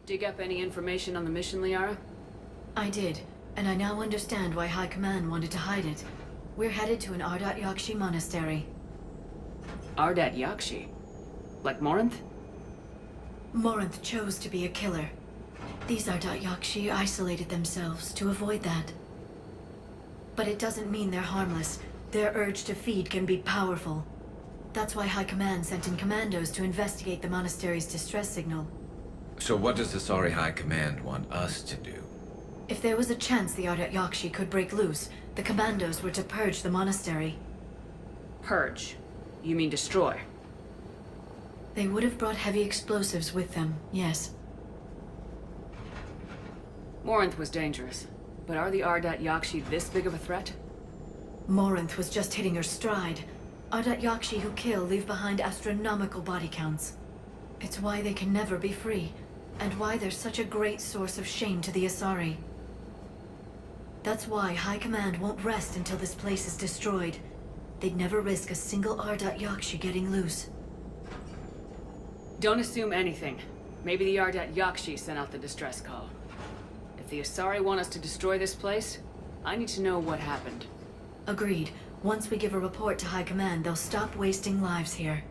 Dig up any information on the mission, Liara? I did, and I now understand why High Command wanted to hide it. We're headed to an Ardat Yakshi monastery. Ardat Yakshi? Like Morinth? Morinth chose to be a killer. These Ardat Yakshi isolated themselves to avoid that. But it doesn't mean they're harmless. Their urge to feed can be powerful. That's why High Command sent in commandos to investigate the monastery's distress signal. So what does the Asari High Command want us to do? If there was a chance the Ardat Yakshi could break loose, the commandos were to purge the monastery. Purge. You mean destroy? They would have brought heavy explosives with them, yes. Morinth was dangerous, but are the Ardat Yakshi this big of a threat? Morinth was just hitting her stride. Ardat Yakshi who kill leave behind astronomical body counts. It's why they can never be free, and why they're such a great source of shame to the Asari. That's why High Command won't rest until this place is destroyed. They'd never risk a single Ardat Yakshi getting loose. Don't assume anything. Maybe the Ardat Yakshi sent out the distress call. If the Asari want us to destroy this place, I need to know what happened. Agreed. Once we give a report to High Command, they'll stop wasting lives here.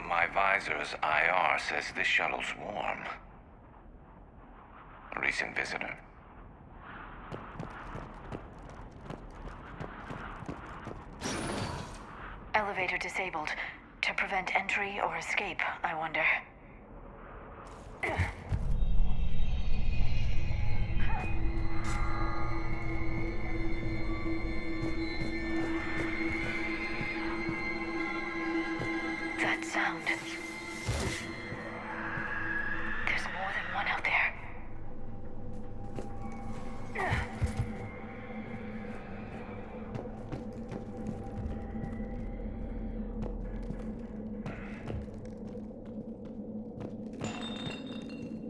My visor's IR says this shuttle's warm. A recent visitor. Elevator disabled. To prevent entry or escape, I wonder. That sound. There's more than one out there.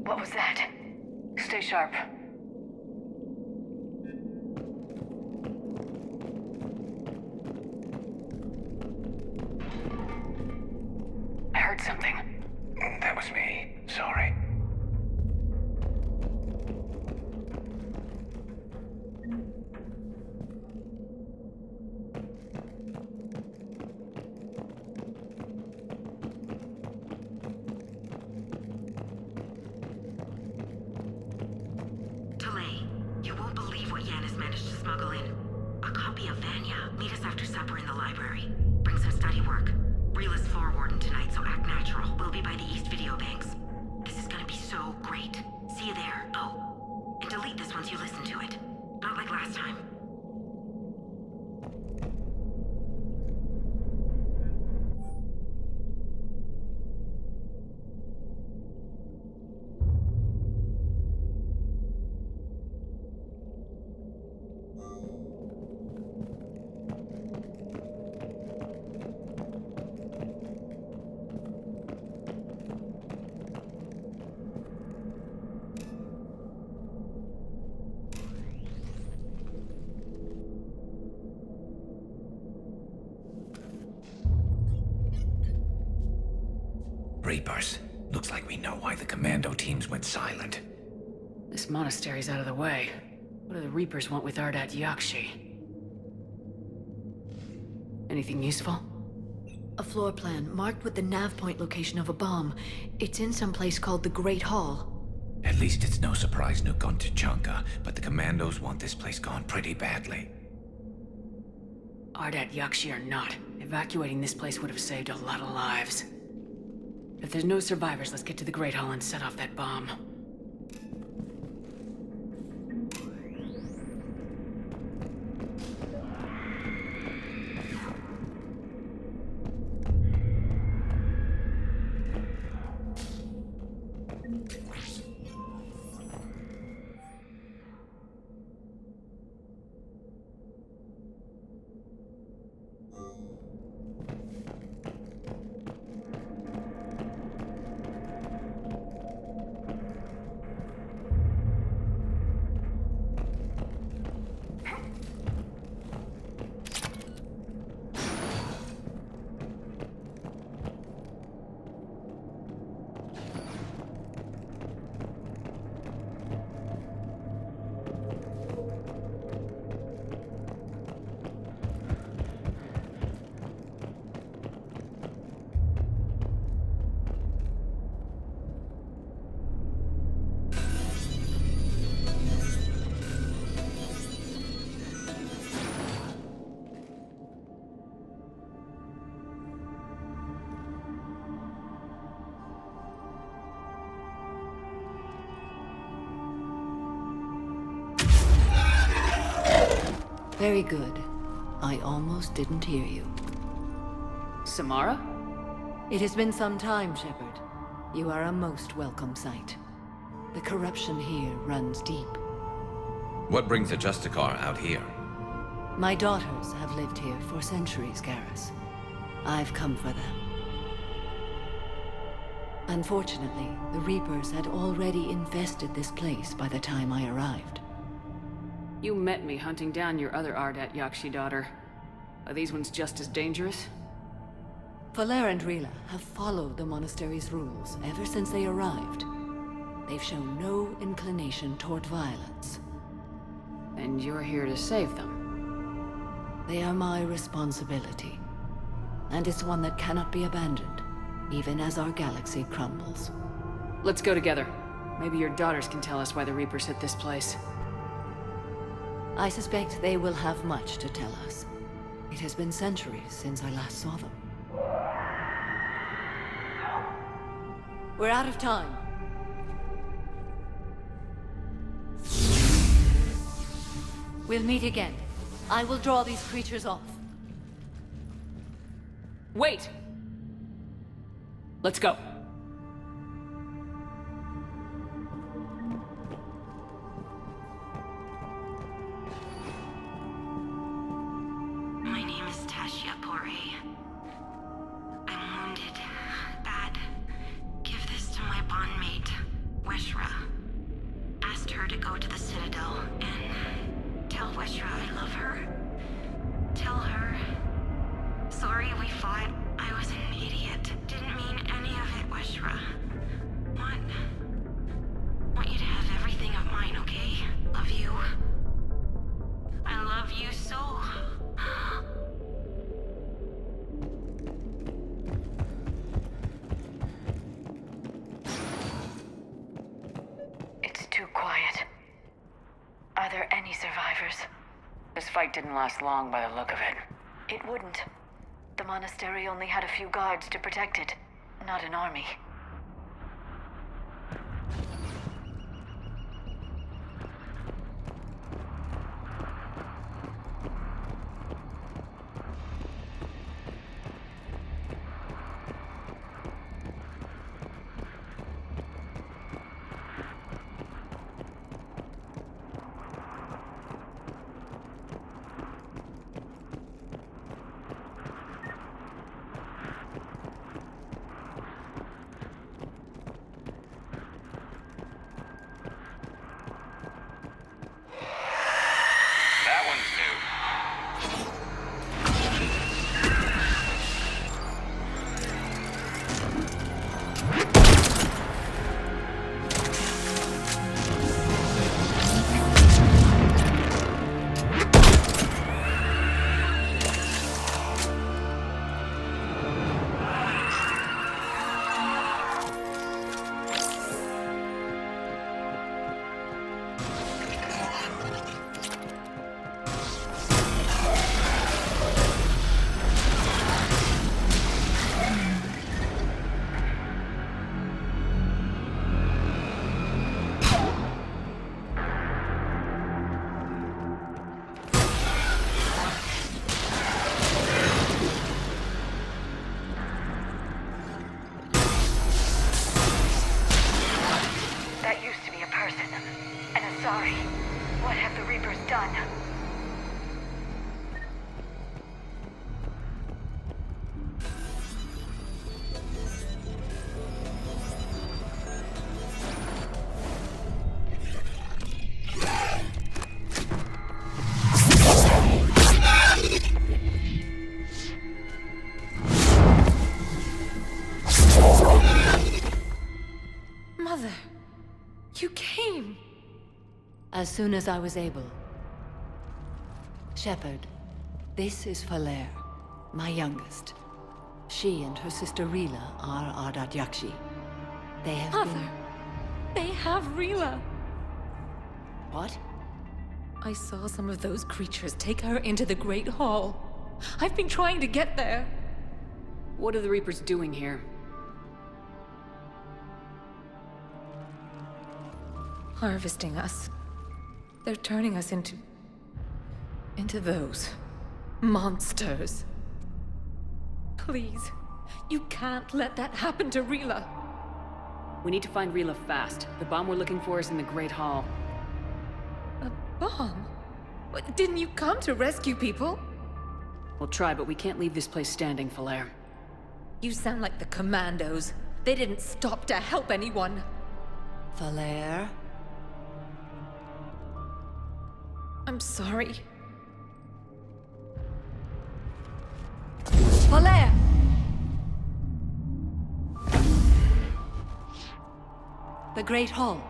What was that? Stay sharp. I heard something. That was me. Sorry. Delay. You won't believe what Yanis managed to smuggle in. A copy of Vanya. Meet us after supper in the library. Bring some study work. Reela's floor warden tonight, so act natural. We'll be by the East Video Banks. This is gonna be so great. See you there. Oh, and delete this once you listen to it. Not like last time. Reapers. Looks like we know why the commando teams went silent. This monastery's out of the way. What do the Reapers want with Ardat Yakshi? Anything useful? A floor plan marked with the nav point location of a bomb. It's in some place called the Great Hall. At least it's no surprise nuke on Tuchanka, but the commandos want this place gone pretty badly. Ardat Yakshi or not, evacuating this place would have saved a lot of lives. If there's no survivors, let's get to the Great Hall and set off that bomb. Very good. I almost didn't hear you. Samara? It has been some time, Shepard. You are a most welcome sight. The corruption here runs deep. What brings a Justicar out here? My daughters have lived here for centuries, Garrus. I've come for them. Unfortunately, the Reapers had already infested this place by the time I arrived. You met me hunting down your other Ardat Yakshi daughter. Are these ones just as dangerous? Falere and Rila have followed the monastery's rules ever since they arrived. They've shown no inclination toward violence. And you're here to save them? They are my responsibility. And it's one that cannot be abandoned, even as our galaxy crumbles. Let's go together. Maybe your daughters can tell us why the Reapers hit this place. I suspect they will have much to tell us. It has been centuries since I last saw them. We're out of time. We'll meet again. I will draw these creatures off. Wait! Let's go. My name is Tashia Poré. I'm wounded. Bad. Give this to my bondmate, Weshra. Asked her to go to the Citadel and tell Weshra I love her. Tell her. Sorry we fought. I was an idiot. Didn't mean any of it, Weshra. Want you to have everything of mine, okay? Love you. I love you so. It's too quiet. Are there any survivors? This fight didn't last long by the look of it. It wouldn't. The monastery only had a few guards to protect it, not an army. That one's new. That used to be a person. And a sorry. What have the Reapers done? Mother, you came. As soon as I was able. Shepard, this is Falere, my youngest. She and her sister Rila are Ardat Yakshi. They have Mother, they have Rila. What? I saw some of those creatures take her into the Great Hall. I've been trying to get there. What are the Reapers doing here? Harvesting us. They're turning us into into those monsters. Please, you can't let that happen to Rila. We need to find Rila fast. The bomb we're looking for is in the Great Hall. A bomb? What, didn't you come to rescue people? We'll try, but we can't leave this place standing, Falere. You sound like the Commandos. They didn't stop to help anyone. Falere? I'm sorry. Falere! The Great Hall.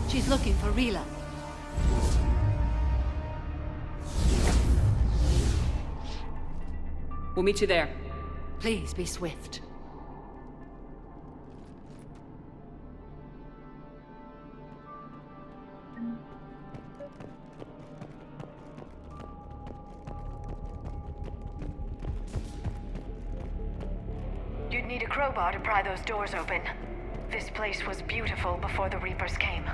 She's looking for Rila. We'll meet you there. Please be swift. You'd need a crowbar to pry those doors open. This place was beautiful before the Reapers came.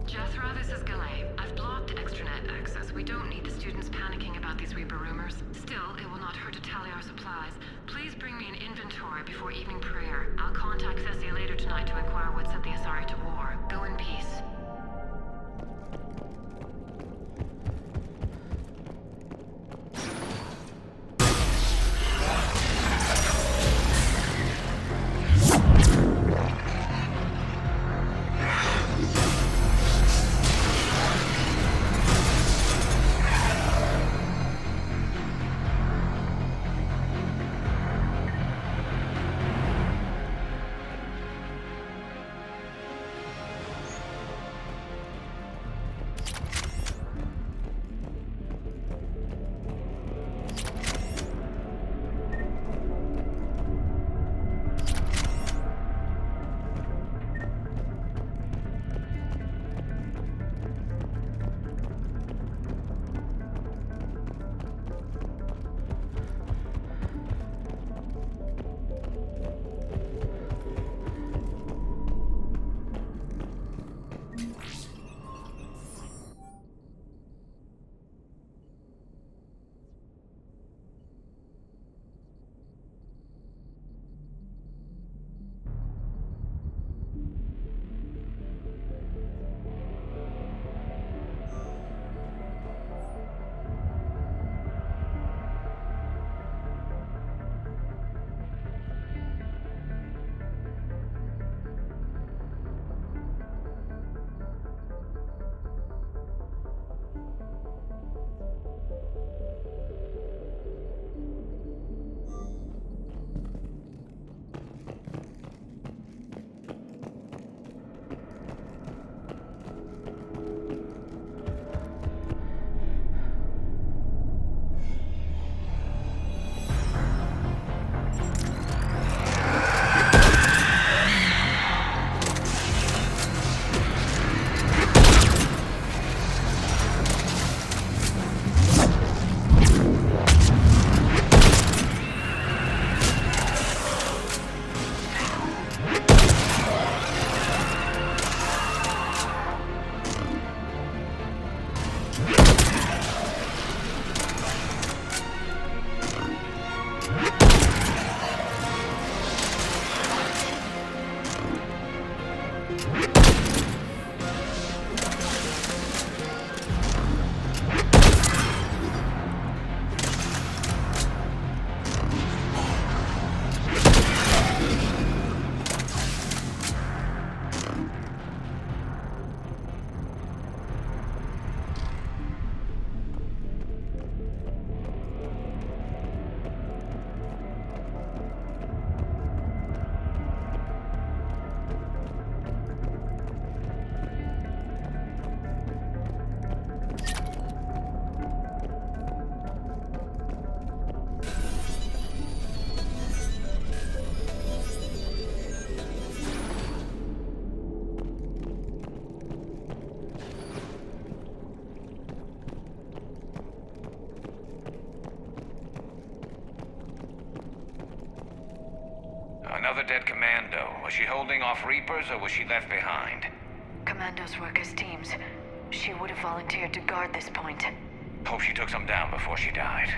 Jethra, this is Galay. I've blocked extranet access. We don't need the students panicking about these Reaper rumors. Still, it will not hurt to tally our supplies. Please bring me an inventory before evening prayer. I'll contact Thessia later tonight to inquire what set the Asari to war. Go in peace. another dead commando. Was she holding off Reapers or was she left behind? Commandos work as teams. She would have volunteered to guard this point. Hope she took some down before she died.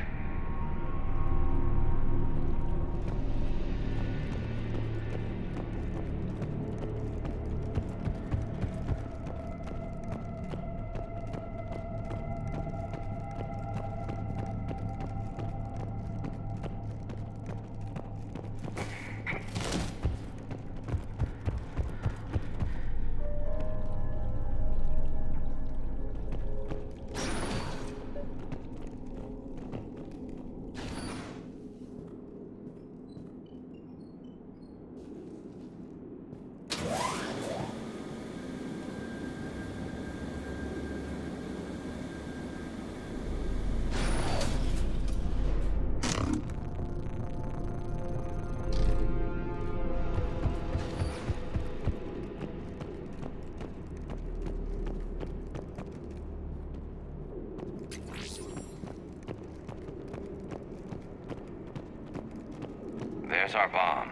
There's our bomb.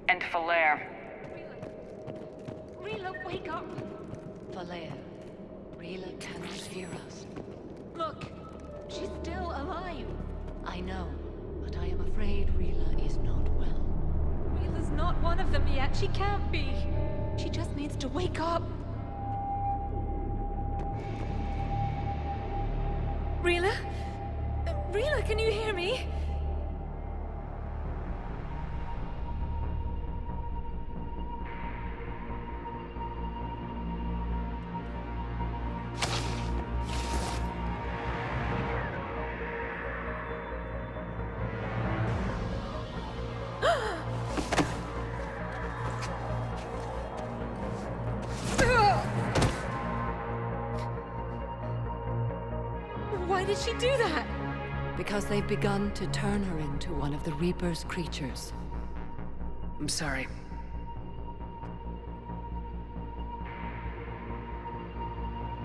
And Falere. Rila, wake up! Valea, Rila cannot hear us. Look, she's still alive. I know, but I am afraid Rila is not well. Rila's not one of them yet. She can't be. She just needs to wake up. Rila? Rila, can you hear me? Why did she do that? Because they've begun to turn her into one of the Reaper's creatures. I'm sorry.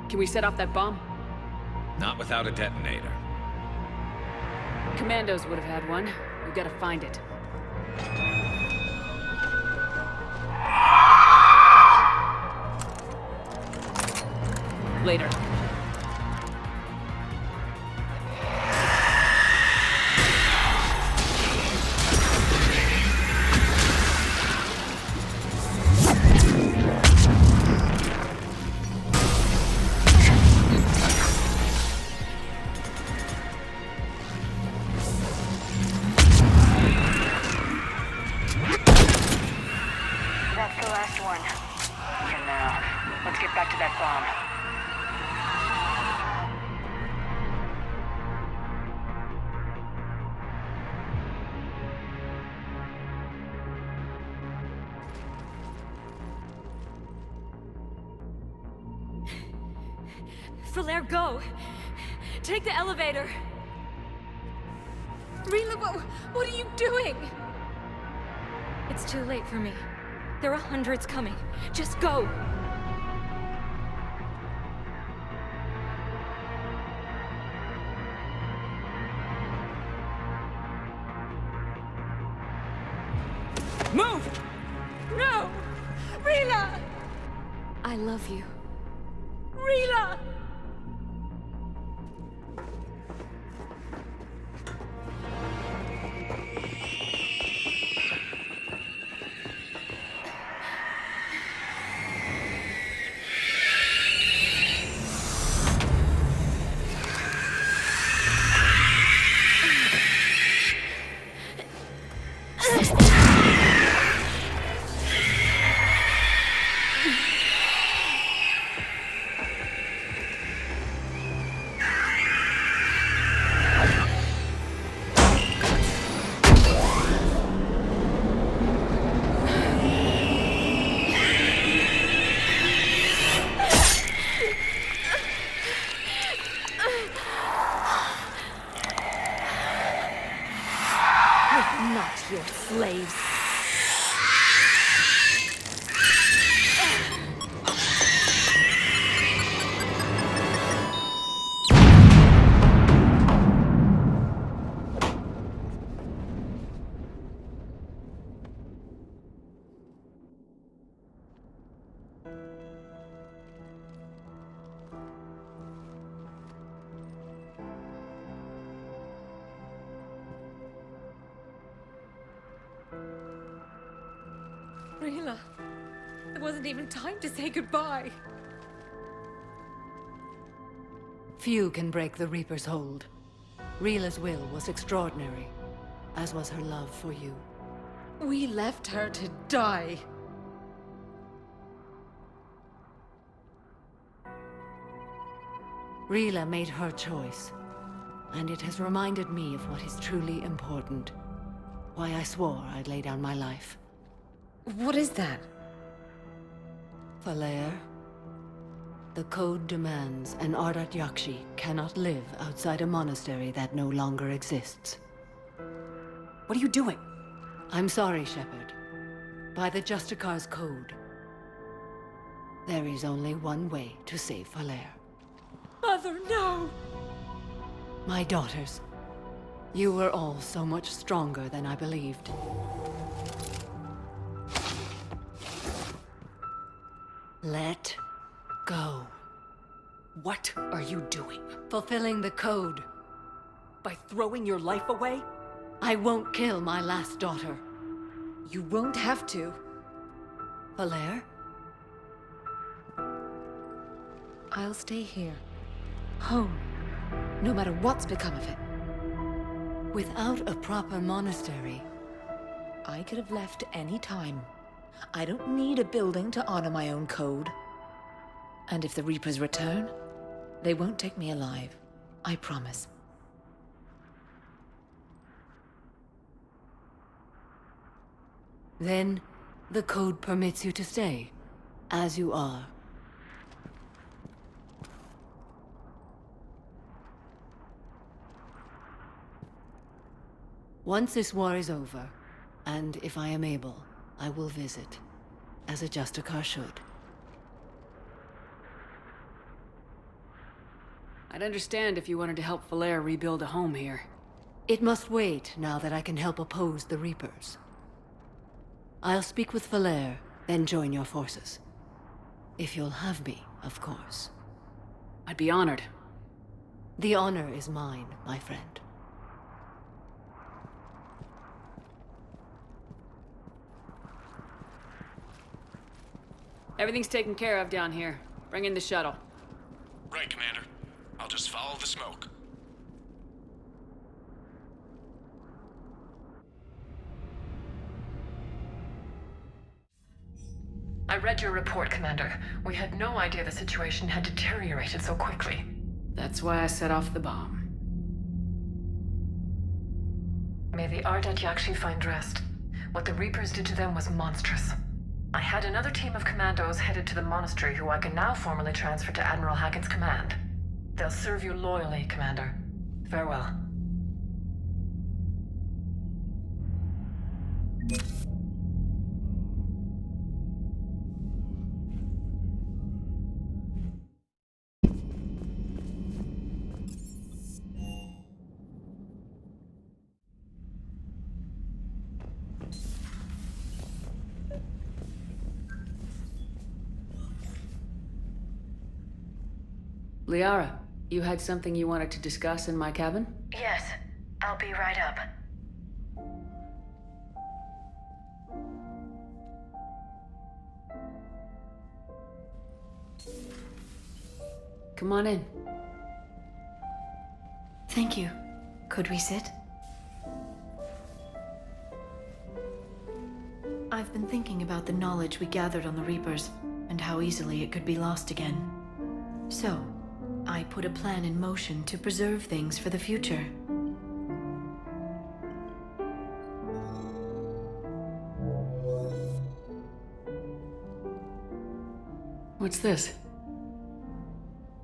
Can we set off that bomb? Not without a detonator. Commandos would have had one. We gotta find it. Later. That's the last one. For now. Let's get back to that bomb. Falere, go! Take the elevator! Rila, what are you doing? It's too late for me. There are hundreds coming. Just go! Move! No! Rila! I love you. Rila! Not your slaves. Rila, there wasn't even time to say goodbye. Few can break the Reaper's hold. Rila's will was extraordinary, as was her love for you. We left her to die. Rila made her choice, and it has reminded me of what is truly important. Why I swore I'd lay down my life. What is that? Falere, the code demands an Ardat Yakshi cannot live outside a monastery that no longer exists. What are you doing? I'm sorry, Shepard. By the Justicar's code, there is only one way to save Falere. Mother, no! My daughters, you were all so much stronger than I believed. Let go. What are you doing? Fulfilling the code. By throwing your life away? I won't kill my last daughter. You won't have to. Falere? I'll stay here. Home. No matter what's become of it. Without a proper monastery, I could have left any time. I don't need a building to honor my own code. And if the Reapers return, they won't take me alive. I promise. then the code permits you to stay, as you are. Once this war is over, and if I am able, I will visit, as a Justicar should. I'd understand if you wanted to help Falere rebuild a home here. It must wait now that I can help oppose the Reapers. I'll speak with Falere, then join your forces. If you'll have me, of course. I'd be honored. The honor is mine, my friend. Everything's taken care of down here. Bring in the shuttle. Right, Commander. I'll just follow the smoke. I read your report, Commander. We had no idea the situation had deteriorated so quickly. That's why I set off the bomb. May the Ardat Yakshi find rest. What the Reapers did to them was monstrous. I had another team of commandos headed to the monastery who I can now formally transfer to Admiral Hackett's command. They'll serve you loyally, Commander. Farewell. Liara, you had something you wanted to discuss in my cabin? Yes, I'll be right up. Come on in. Thank you. Could we sit? I've been thinking about the knowledge we gathered on the Reapers, and how easily it could be lost again. So, I put a plan in motion to preserve things for the future. What's this?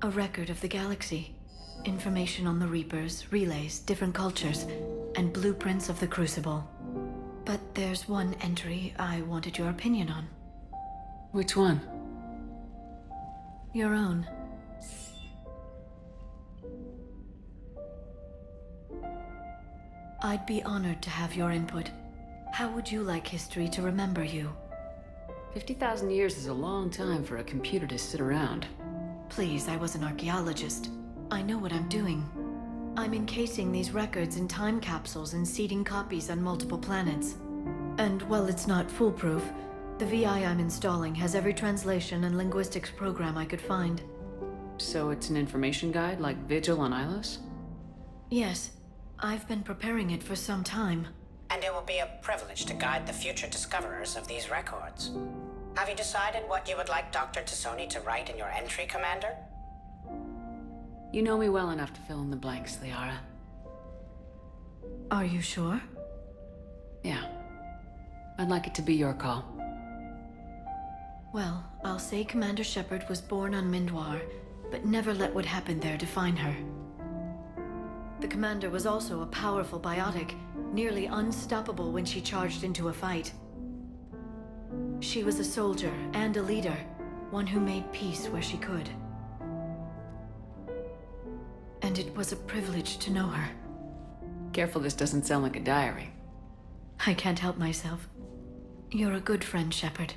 A record of the galaxy. Information on the Reapers, relays, different cultures, and blueprints of the Crucible. But there's one entry I wanted your opinion on. Which one? Your own. I'd be honored to have your input. How would you like history to remember you? 50,000 years is a long time for a computer to sit around. Please, I was an archaeologist. I know what I'm doing. I'm encasing these records in time capsules and seeding copies on multiple planets. And while it's not foolproof, the VI I'm installing has every translation and linguistics program I could find. So it's an information guide like Vigil on Ilos? Yes, I've been preparing it for some time. And it will be a privilege to guide the future discoverers of these records. Have you decided what you would like Dr. T'Soni to write in your entry, Commander? You know me well enough to fill in the blanks, Liara. Are you sure? Yeah. I'd like it to be your call. Well, I'll say Commander Shepard was born on Mindwar, but never let what happened there define her. The Commander was also a powerful biotic, nearly unstoppable when she charged into a fight. She was a soldier and a leader, one who made peace where she could. And it was a privilege to know her. Careful this doesn't sound like a diary. I can't help myself. You're a good friend, Shepard.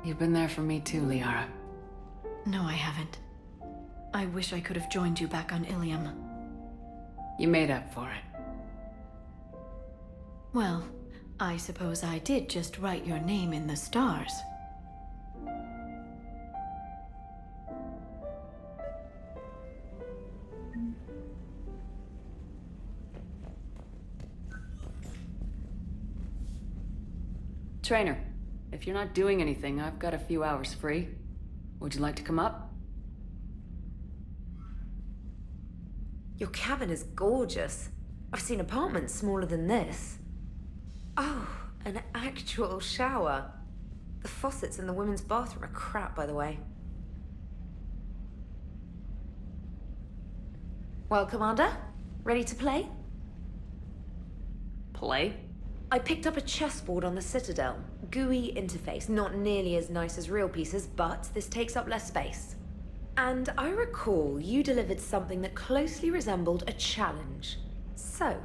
You've been there for me too, Liara. No, I haven't. I wish I could have joined you back on Ilium. You made up for it. Well, I suppose I did just write your name in the stars. Trainer, if you're not doing anything, I've got a few hours free. Would you like to come up? Your cabin is gorgeous. I've seen apartments smaller than this. Oh, an actual shower. The faucets in the women's bathroom are crap, by the way. Well, Commander, ready to play? Play? I picked up a chessboard on the Citadel. GUI interface, not nearly as nice as real pieces, but this takes up less space. And I recall you delivered something that closely resembled a challenge. So,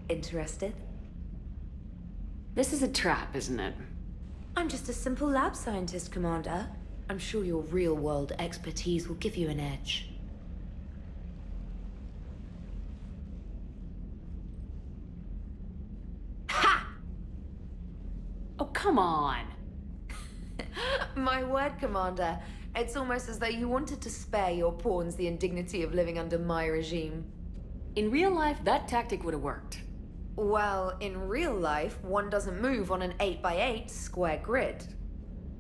interested? This is a trap, isn't it? I'm just a simple lab scientist, Commander. I'm sure your real-world expertise will give you an edge. Oh, come on! My word, Commander. It's almost as though you wanted to spare your pawns the indignity of living under my regime. In real life, that tactic would have worked. Well, in real life, one doesn't move on an 8x8 square grid.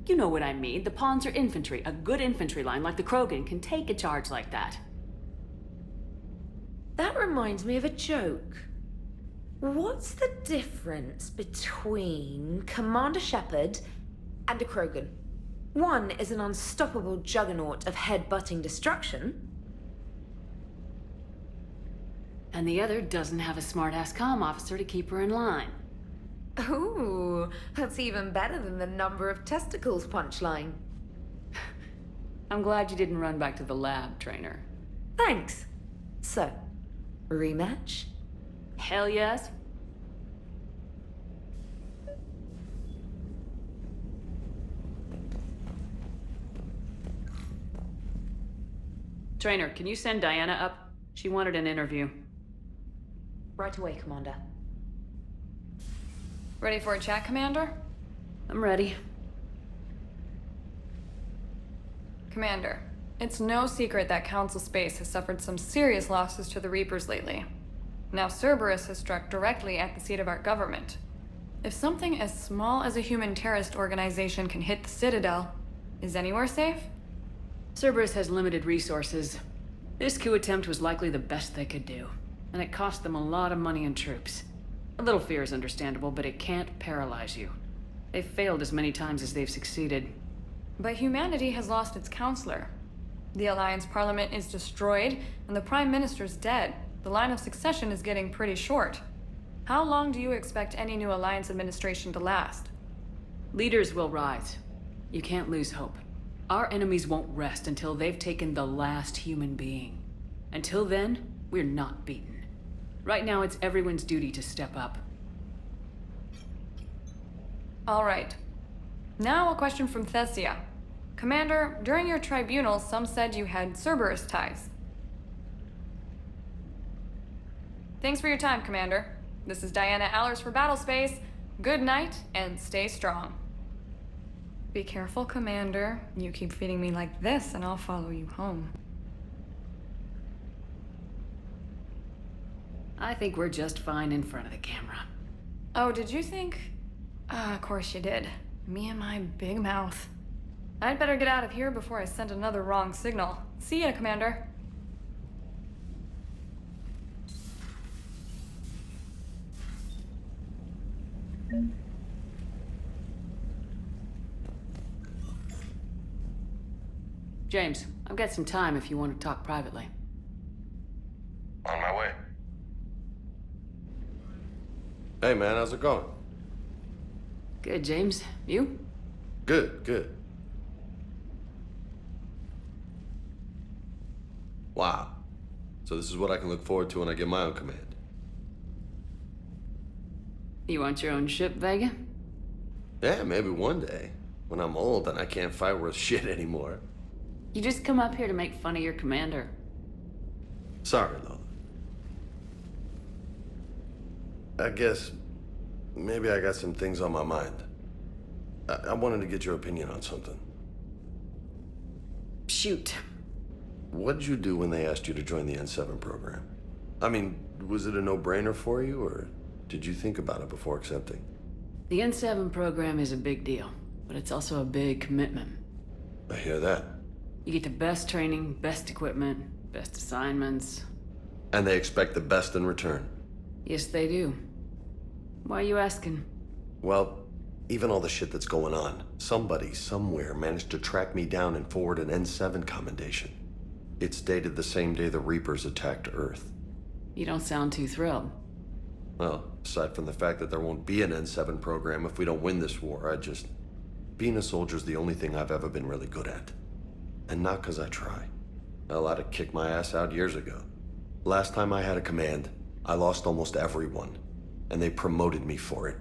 You know what I mean. The pawns are infantry. A good infantry line like the Krogan can take a charge like that. That reminds me of a joke. What's the difference between Commander Shepard and a Krogan? One is an unstoppable juggernaut of head-butting destruction. And the other doesn't have a smart-ass comm officer to keep her in line. Ooh, that's even better than the number of testicles punchline. I'm glad you didn't run back to the lab, Trainer. Thanks. So, rematch? Hell yes. Trainer, can you send Diana up? She wanted an interview. Right away, Commander. Ready for a chat, Commander? I'm ready. Commander, it's no secret that Council Space has suffered some serious losses to the Reapers lately. Now Cerberus has struck directly at the seat of our government. If something as small as a human terrorist organization can hit the Citadel, is anywhere safe? Cerberus has limited resources. This coup attempt was likely the best they could do, and it cost them a lot of money and troops. A little fear is understandable, but it can't paralyze you. They've failed as many times as they've succeeded. But humanity has lost its counselor. The Alliance Parliament is destroyed, and the Prime Minister's dead. The line of succession is getting pretty short. How long do you expect any new Alliance administration to last? Leaders will rise. You can't lose hope. Our enemies won't rest until they've taken the last human being. Until then, we're not beaten. Right now, it's everyone's duty to step up. All right. Now a question from Thessia. Commander, during your tribunal, some said you had Cerberus ties. Thanks for your time, Commander. This is Diana Allers for Battlespace. Good night, and stay strong. Be careful, Commander. You keep feeding me like this, and I'll follow you home. I think we're just fine in front of the camera. Oh, did you think? Of course you did. Me and my big mouth. I'd better get out of here before I send another wrong signal. See ya, Commander. James, I've got some time if you want to talk privately. On my way. Hey man, how's it going? Good, James. You? Good, good. Wow. So this is what I can look forward to when I get my own command. You want your own ship, Vega? Yeah, maybe one day. When I'm old and I can't fight worth shit anymore. You just come up here to make fun of your commander. Sorry, Lola. I guess maybe I got some things on my mind. I wanted to get your opinion on something. Shoot. What'd you do when they asked you to join the N7 program? I mean, was it a no-brainer for you, or did you think about it before accepting? The N7 program is a big deal, but it's also a big commitment. I hear that. You get the best training, best equipment, best assignments. And they expect the best in return. Yes, they do. Why are you asking? Well, even all the shit that's going on, somebody somewhere managed to track me down and forward an N7 commendation. It's dated the same day the Reapers attacked Earth. You don't sound too thrilled. Well, aside from the fact that there won't be an N7 program if we don't win this war, being a soldier's the only thing I've ever been really good at. And not 'cause I try. Hell, I'd have kicked my ass out years ago. Last time I had a command, I lost almost everyone, and they promoted me for it.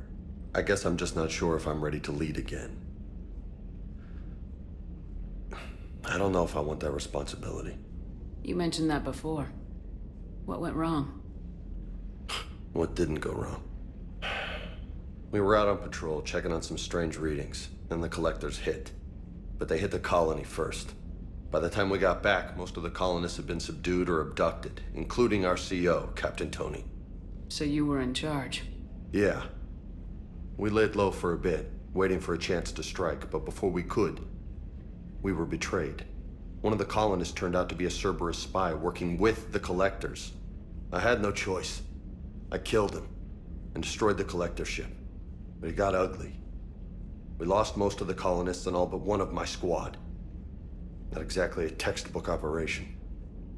I guess I'm just not sure if I'm ready to lead again. I don't know if I want that responsibility. You mentioned that before. What went wrong? What didn't go wrong? We were out on patrol, checking on some strange readings, and the collectors hit. But they hit the colony first. By the time we got back, most of the colonists had been subdued or abducted, including our CO, Captain Tony. So you were in charge? Yeah. We laid low for a bit, waiting for a chance to strike, but before we could, we were betrayed. One of the colonists turned out to be a Cerberus spy working with the collectors. I had no choice. I killed him and destroyed the collector ship. But it got ugly. We lost most of the colonists and all but one of my squad. Not exactly a textbook operation.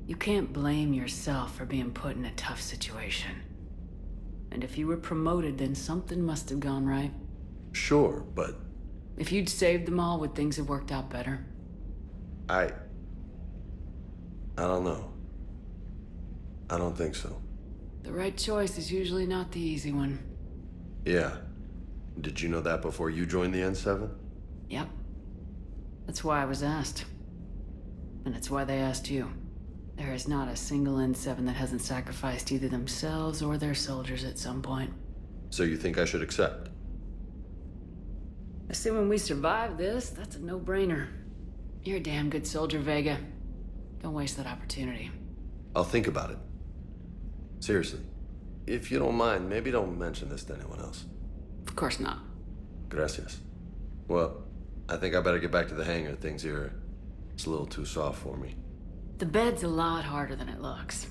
You can't blame yourself for being put in a tough situation. And if you were promoted, then something must have gone right. Sure, but... If you'd saved them all, would things have worked out better? I don't know. I don't think so. The right choice is usually not the easy one. Yeah. Did you know that before you joined the N7? Yep. That's why I was asked. And it's why they asked you. There is not a single N7 that hasn't sacrificed either themselves or their soldiers at some point. So you think I should accept? Assuming we survive this, that's a no-brainer. You're a damn good soldier, Vega. Don't waste that opportunity. I'll think about it. Seriously. If you don't mind, maybe don't mention this to anyone else. Of course not. Gracias. Well, I think I better get back to the hangar. Things here, it's a little too soft for me. The bed's a lot harder than it looks.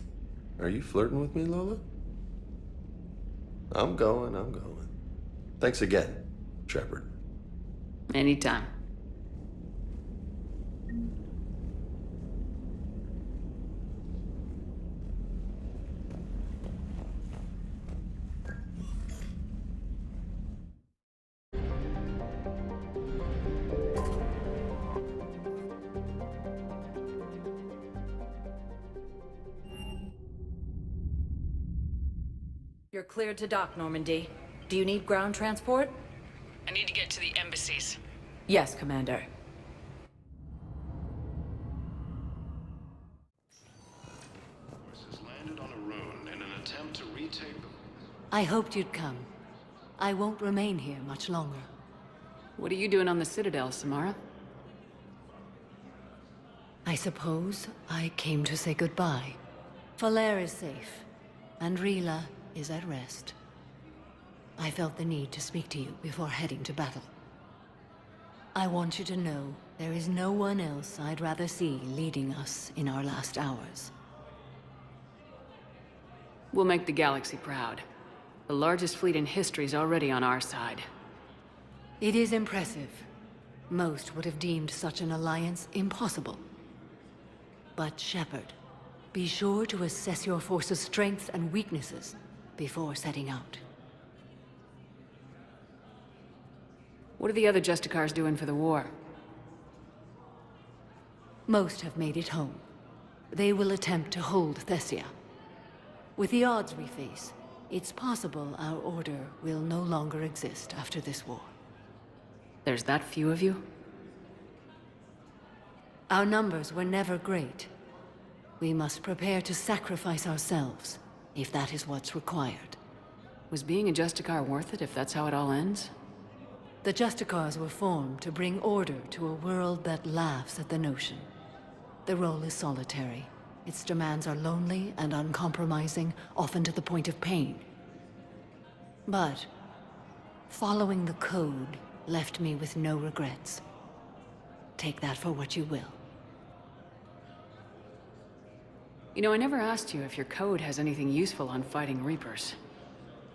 Are you flirting with me, Lola? I'm going. Thanks again, Shepard. Anytime. You're cleared to dock, Normandy. Do you need ground transport? I need to get to the embassies. Yes, Commander. Forces landed on a rune in an attempt to retake the... I hoped you'd come. I won't remain here much longer. What are you doing on the Citadel, Samara? I suppose I came to say goodbye. Falere is safe, and Rila is at rest. I felt the need to speak to you before heading to battle. I want you to know there is no one else I'd rather see leading us in our last hours. We'll make the galaxy proud. The largest fleet in history is already on our side. It is impressive. Most would have deemed such an alliance impossible. But Shepard, be sure to assess your force's strengths and weaknesses before setting out. What are the other Justicars doing for the war? Most have made it home. They will attempt to hold Thessia. With the odds we face, it's possible our order will no longer exist after this war. There's that few of you? Our numbers were never great. We must prepare to sacrifice ourselves, if that is what's required. Was being a Justicar worth it if that's how it all ends? The Justicars were formed to bring order to a world that laughs at the notion. The role is solitary. Its demands are lonely and uncompromising, often to the point of pain. But following the code left me with no regrets. Take that for what you will. You know, I never asked you if your code has anything useful on fighting Reapers.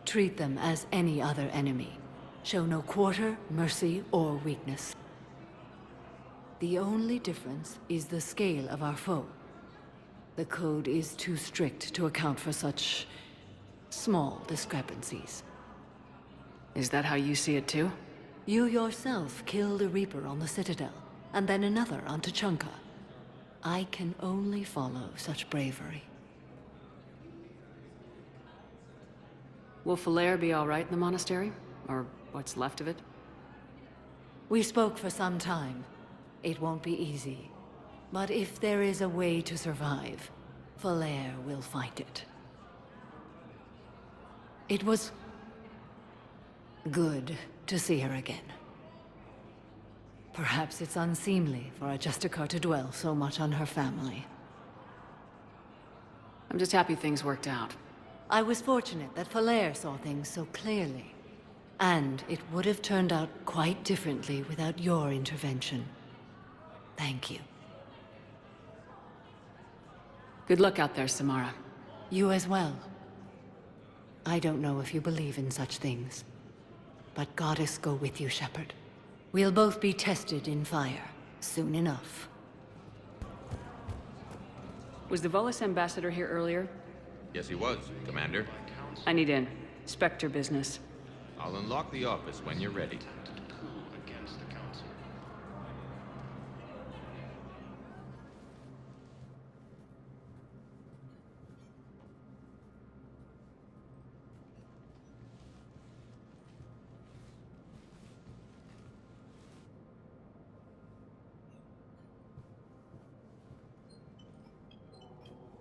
Treat them as any other enemy. Show no quarter, mercy, or weakness. The only difference is the scale of our foe. The code is too strict to account for such small discrepancies. Is that how you see it too? You yourself killed a Reaper on the Citadel, and then another on Tuchanka. I can only follow such bravery. Will Falere be all right in the monastery? Or what's left of it? We spoke for some time. It won't be easy. But if there is a way to survive, Falere will find it. It was good to see her again. Perhaps it's unseemly for a Justicar to dwell so much on her family. I'm just happy things worked out. I was fortunate that Falere saw things so clearly. And it would have turned out quite differently without your intervention. Thank you. Good luck out there, Samara. You as well. I don't know if you believe in such things, but Goddess go with you, Shepard. We'll both be tested in fire, soon enough. Was the Volus ambassador here earlier? Yes, he was, Commander. I need in. Spectre business. I'll unlock the office when you're ready.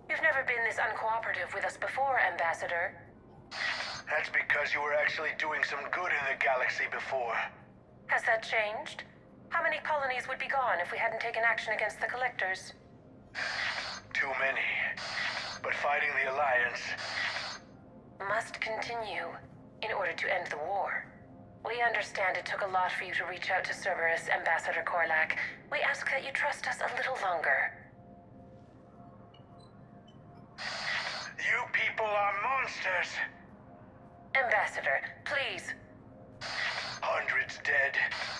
You've never been this uncooperative with us before, Ambassador. That's because you were actually doing some good in the galaxy before. Has that changed? How many colonies would be gone if we hadn't taken action against the Collectors? Too many. But fighting the Alliance must continue in order to end the war. We understand it took a lot for you to reach out to Cerberus, Ambassador Korlak. We ask that you trust us a little longer. You people are monsters! Ambassador, please. Hundreds dead.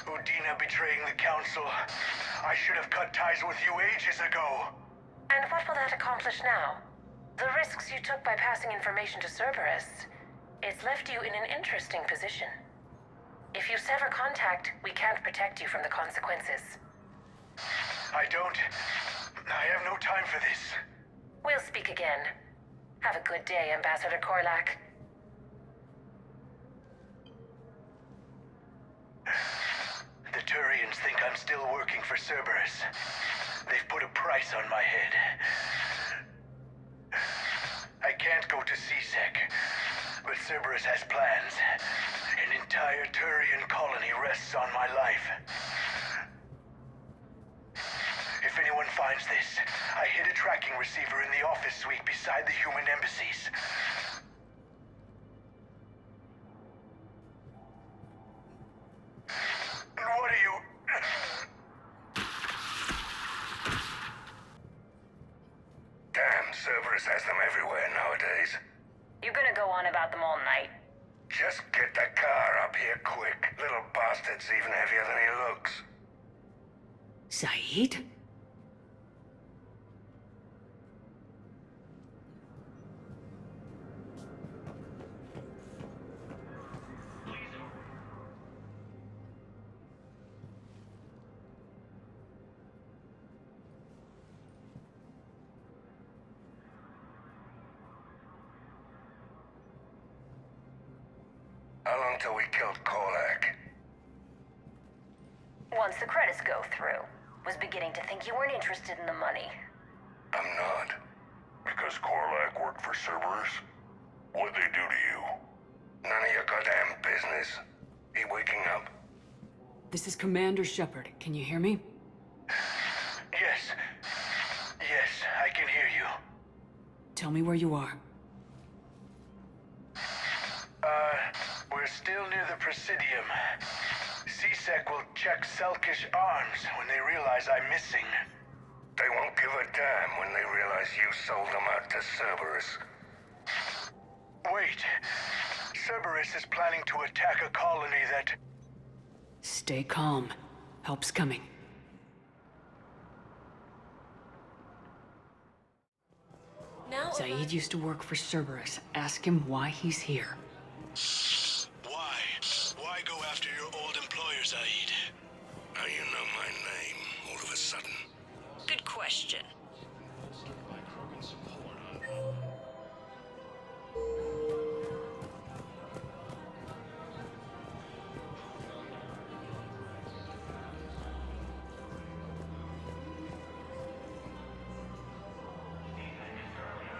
Udina betraying the Council. I should have cut ties with you ages ago. And what will that accomplish now? The risks you took by passing information to Cerberus. It's left you in an interesting position. If you sever contact, we can't protect you from the consequences. I have no time for this. We'll speak again. Have a good day, Ambassador Korlak. The Turians think I'm still working for Cerberus. They've put a price on my head. I can't go to C-Sec, but Cerberus has plans. An entire Turian colony rests on my life. If anyone finds this, I hid a tracking receiver in the office suite beside the human embassies. What are you... Damn, Cerberus has them everywhere nowadays. You gonna go on about them all night? Just get the car up here quick. Little bastard's even heavier than he looks. Saeed? How long till we killed Korlak? Once the credits go through. Was beginning to think you weren't interested in the money. I'm not. Because Korlak worked for Cerberus? What'd they do to you? None of your goddamn business. He waking up? This is Commander Shepard. Can you hear me? Yes. Yes, I can hear you. Tell me where you are. We're still near the Presidium. C-Sec will check Selkish arms when they realize I'm missing. They won't give a damn when they realize you sold them out to Cerberus. Wait. Cerberus is planning to attack a colony that... Stay calm. Help's coming. Saeed used to work for Cerberus. Ask him why he's here. Why? Why go after your old employer, Saeed? How you know my name all of a sudden? Good question.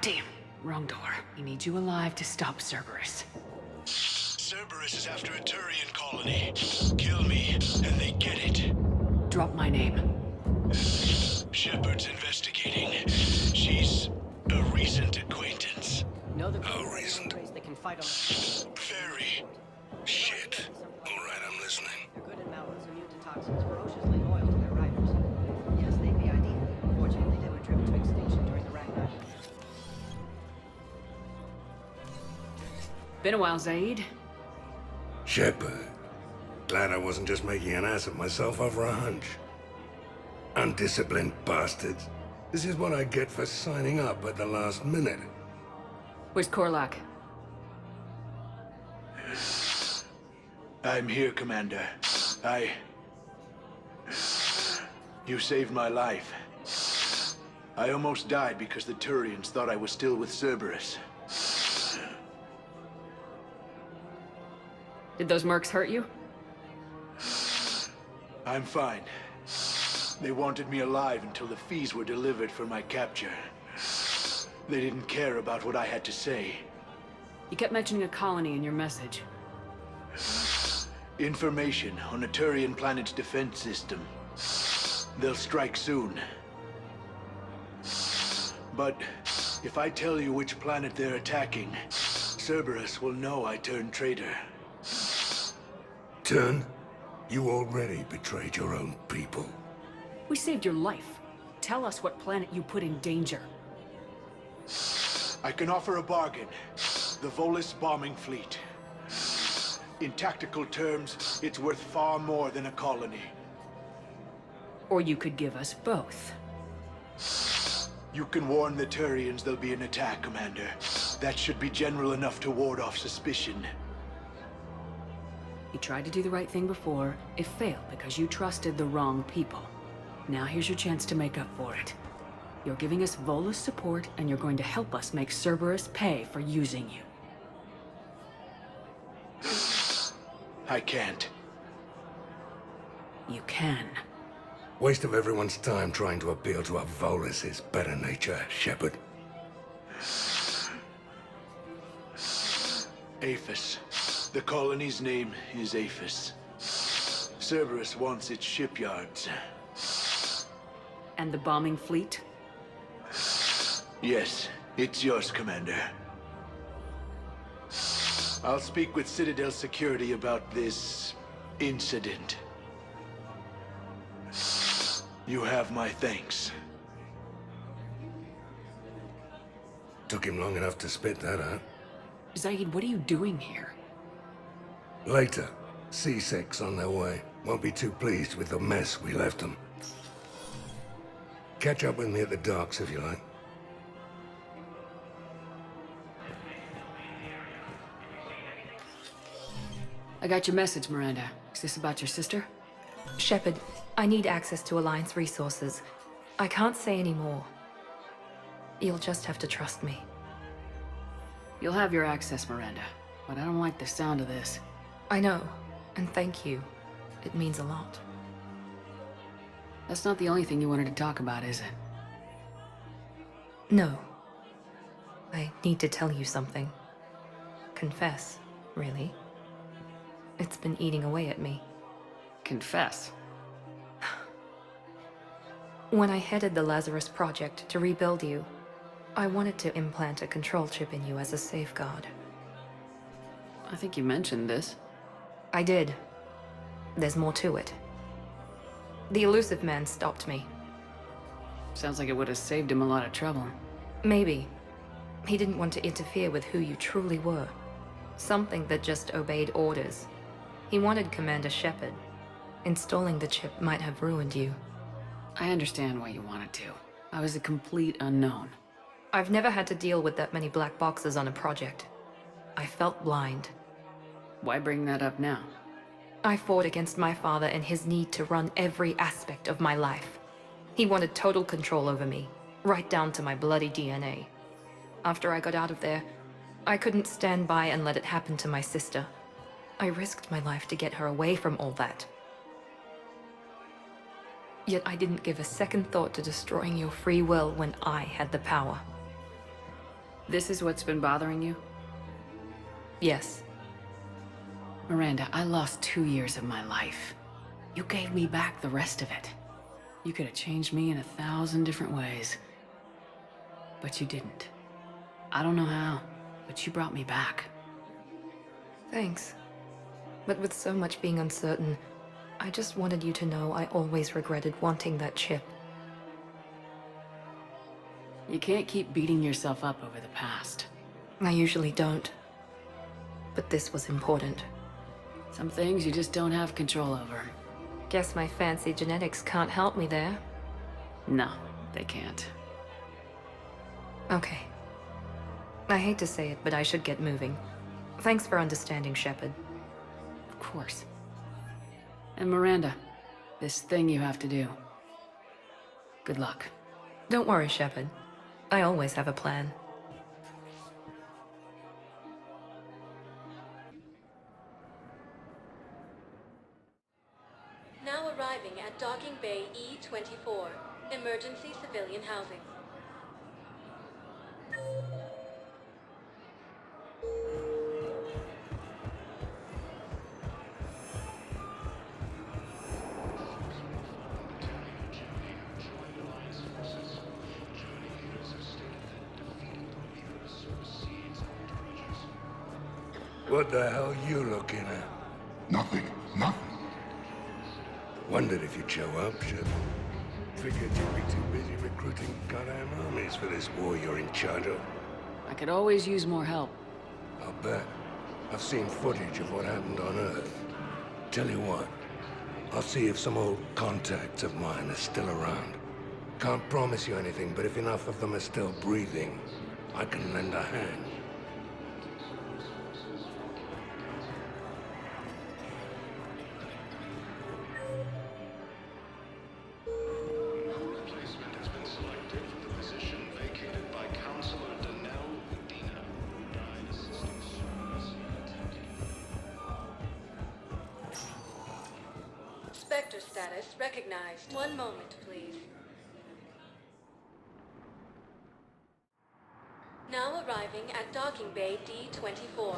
Damn, wrong door. He needs you alive to stop Cerberus. Cerberus is after a Turian colony. Kill me, and they get it. Drop my name. Shepard's investigating. She's a recent acquaintance. How recent? They can fight on. Very. Shit. All right, I'm listening. They're good in mountains, immune to toxins, ferociously loyal to their riders. Yes, they'd be ideal. Fortunately, they were driven to extinction during the Ragnar. Been a while, Zaid. Shepard. Glad I wasn't just making an ass of myself over a hunch. Undisciplined bastards. This is what I get for signing up at the last minute. Where's Korlak? I'm here, Commander. You saved my life. I almost died because the Turians thought I was still with Cerberus. Did those mercs hurt you? I'm fine. They wanted me alive until the fees were delivered for my capture. They didn't care about what I had to say. You kept mentioning a colony in your message. Information on a Turian planet's defense system. They'll strike soon. But if I tell you which planet they're attacking, Cerberus will know I turned traitor. Turn? You already betrayed your own people. We saved your life. Tell us what planet you put in danger. I can offer a bargain. The Volus bombing fleet. In tactical terms, it's worth far more than a colony. Or you could give us both. You can warn the Turians there'll be an attack, Commander. That should be general enough to ward off suspicion. You tried to do the right thing before. It failed because you trusted the wrong people. Now here's your chance to make up for it. You're giving us Volus support, and you're going to help us make Cerberus pay for using you. I can't. You can. Waste of everyone's time trying to appeal to a Volus's better nature, Shepard. Aphis. The colony's name is Aphis. Cerberus wants its shipyards. And the bombing fleet? Yes, it's yours, Commander. I'll speak with Citadel Security about this incident. You have my thanks. Took him long enough to spit that out. Zaid, what are you doing here? Later, C-Sec's on their way. Won't be too pleased with the mess we left them. Catch up with me at the docks if you like. I got your message, Miranda. Is this about your sister? Shepard, I need access to Alliance resources. I can't say any more. You'll just have to trust me. You'll have your access, Miranda. But I don't like the sound of this. I know, and thank you. It means a lot. That's not the only thing you wanted to talk about, is it? No. I need to tell you something. Confess, really. It's been eating away at me. Confess? When I headed the Lazarus Project to rebuild you, I wanted to implant a control chip in you as a safeguard. I think you mentioned this. I did. There's more to it. The Illusive Man stopped me. Sounds like it would have saved him a lot of trouble. Maybe. He didn't want to interfere with who you truly were. Something that just obeyed orders. He wanted Commander Shepard. Installing the chip might have ruined you. I understand why you wanted to. I was a complete unknown. I've never had to deal with that many black boxes on a project. I felt blind. Why bring that up now? I fought against my father and his need to run every aspect of my life. He wanted total control over me, right down to my bloody DNA. After I got out of there, I couldn't stand by and let it happen to my sister. I risked my life to get her away from all that. Yet I didn't give a second thought to destroying your free will when I had the power. This is what's been bothering you? Yes. Miranda, I lost 2 years of my life. You gave me back the rest of it. You could have changed me in 1,000 different ways. But you didn't. I don't know how, but you brought me back. Thanks. But with so much being uncertain, I just wanted you to know I always regretted wanting that chip. You can't keep beating yourself up over the past. I usually don't. But this was important. Some things you just don't have control over. Guess my fancy genetics can't help me there. No, they can't. Okay. I hate to say it, but I should get moving. Thanks for understanding, Shepard. Of course. And Miranda, this thing you have to do. Good luck. Don't worry, Shepard. I always have a plan. Now arriving at Docking Bay E-24, emergency civilian housing. What the hell you looking at? Nothing. Nothing. Wondered if you'd show up, Shepard. Figured you'd be too busy recruiting goddamn armies for this war you're in charge of. I could always use more help. I'll bet. I've seen footage of what happened on Earth. Tell you what, I'll see if some old contacts of mine are still around. Can't promise you anything, but if enough of them are still breathing, I can lend a hand. Spectre status recognized. One moment, please. Now arriving at Docking Bay D-24.